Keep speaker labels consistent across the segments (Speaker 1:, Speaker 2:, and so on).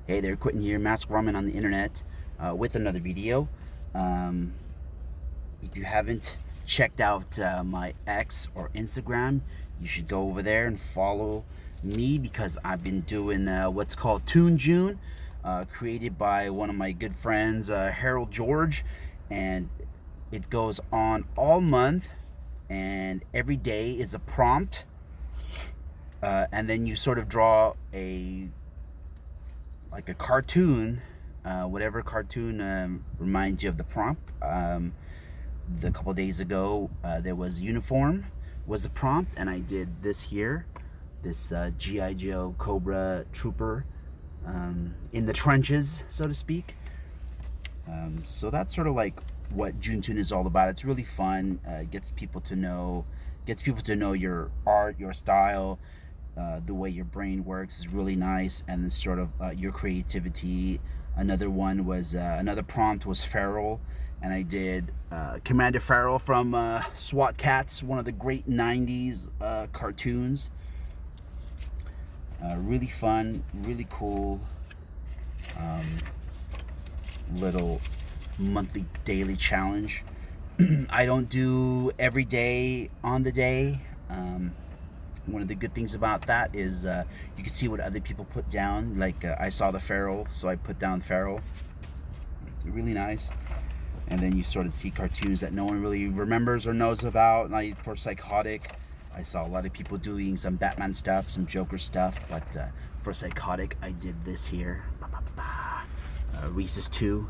Speaker 1: Hey there, Quentin here, Mask Ramen on the internet, with another video. Um, if you haven't checked out my X or Instagram, you should go over there and follow me because I've been doing what's called JuneToon, created by one of my good friends, Harold George, and it goes on all month, and every day is a prompt, and then you sort of draw like a cartoon, whatever cartoon reminds you of the prompt. A couple days ago, there was uniform was the prompt, and I did this here, this G.I. Joe Cobra Trooper in the trenches, so to speak. So that's sort of like what JuneToon is all about. It's really fun. Gets people to know your art, your style. The way your brain works is really nice, and then sort of your creativity. Another prompt was Farrell, and I did Commander Farrell from SWAT Cats, one of the great 90s cartoons. Really fun, really cool little monthly daily challenge. I don't do every day on the day. One of the good things about that is you can see what other people put down. Like I saw the Farrell, so I put down Farrell. Really nice. And then you sort of see cartoons that no one really remembers or knows about. Like for Psychotic, I saw a lot of people doing some Batman stuff, some Joker stuff. But for Psychotic, I did this here. Reese's 2,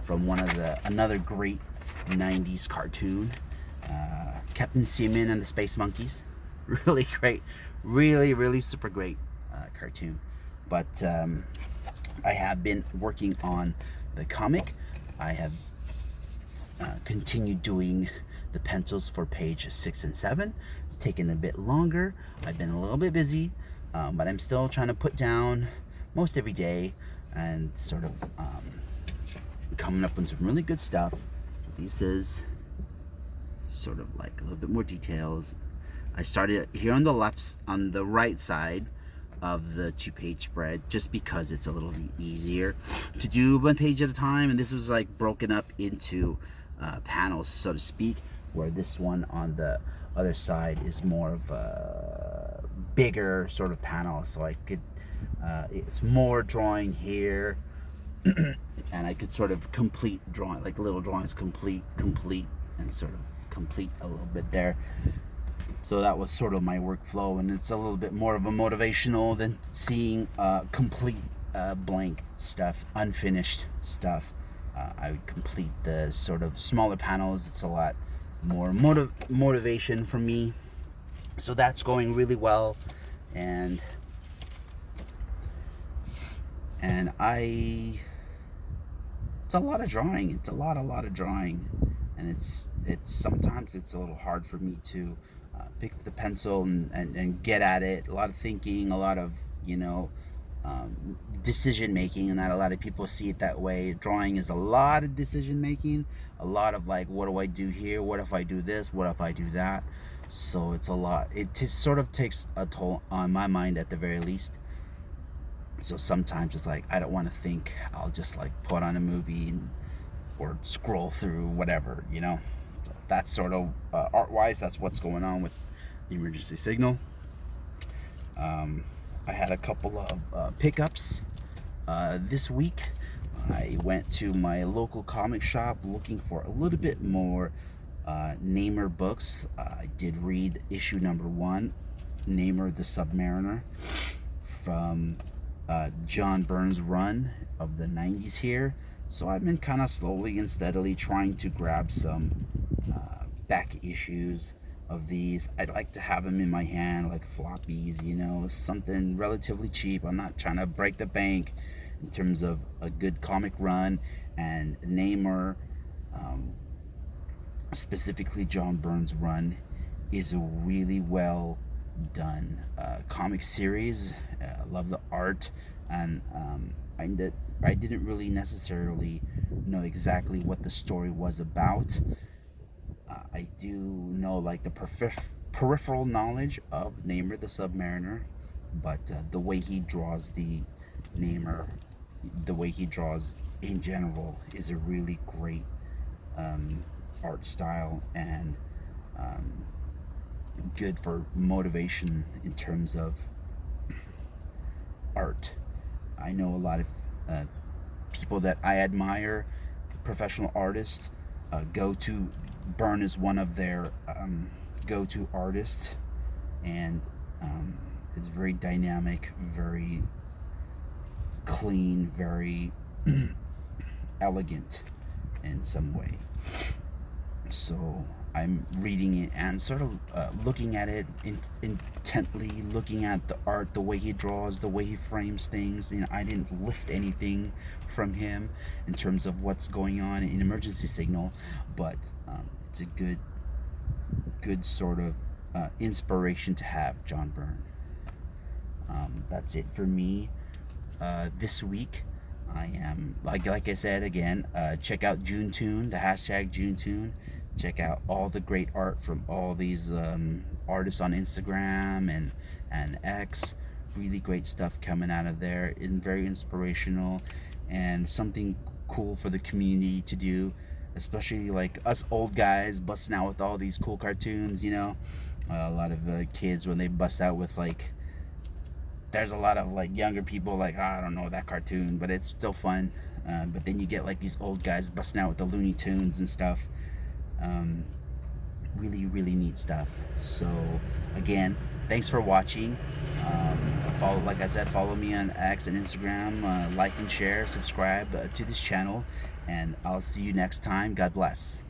Speaker 1: from another great 90s cartoon. Captain Seaman and the Space Monkeys. Really great, really super great cartoon. But I have been working on the comic. I have continued doing the pencils for page 6 and 7. It's taken a bit longer. I've been a little bit busy, but I'm still trying to put down most every day and sort of coming up with some really good stuff. So this is sort of like a little bit more details. I started here on the right side of the 2-page spread, just because it's a little bit easier to do one page at a time, and this was like broken up into panels, so to speak, where this one on the other side is more of a bigger sort of panel, so I could it's more drawing here and I could sort of complete drawing, like little drawings, complete and sort of complete a little bit there. So that was sort of my workflow, and it's a little bit more of a motivational than seeing complete blank stuff, unfinished stuff. I would complete the sort of smaller panels. It's a lot more motivation for me. So that's going really well, and it's a lot of drawing. It's a lot of drawing, and it's sometimes it's a little hard for me to pick up the pencil and get at it. A lot of thinking, a lot of decision making, and not a lot of people see it that way. Drawing is a lot of decision making, a lot of like, what do I do here? What if I do this? What if I do that? So it's a lot. It sort of takes a toll on my mind at the very least. So sometimes it's like I don't want to think. I'll just like put on a movie or scroll through whatever, So that's sort of art-wise. That's what's going on with the emergency signal. I had a couple of pickups this week. I went to my local comic shop looking for a little bit more Namor books. I did read issue number 1, Namor the Submariner, from John Byrne's run of the 90s here. So I've been kind of slowly and steadily trying to grab some back issues of these. I'd like to have them in my hand, like floppies, something relatively cheap. I'm not trying to break the bank in terms of a good comic run. And Namor, specifically John Byrne's run, is a really well done comic series. I love the art, and I didn't really necessarily know exactly what the story was about. I do know like the peripheral knowledge of Namor the Submariner, but the way he draws the namer, the way he draws in general is a really great art style, and um, good for motivation in terms of art. I know a lot of uh, people that I admire, professional artists, go to Byrne is one of their go-to artists, and it's very dynamic, very clean, very elegant in some way. So I'm reading it and sort of looking at it intently, looking at the art, the way he draws, the way he frames things. You know, I didn't lift anything from him in terms of what's going on in Emergency Signal, but it's a good sort of inspiration to have, John Byrne. That's it for me this week. I am like I said again. Check out JuneToon, the hashtag JuneToon. Check out all the great art from all these artists on Instagram and X. Really great stuff coming out of there, and very inspirational, and something cool for the community to do, especially like us old guys busting out with all these cool cartoons. You know, a lot of kids when they bust out with like, there's a lot of like younger people like, oh, I don't know that cartoon, but it's still fun. But then you get like these old guys busting out with the Looney Tunes and stuff. Um, really neat stuff. So again, thanks for watching. Follow, like I said, follow me on X and Instagram. Like and share, subscribe to this channel, and I'll see you next time. God bless.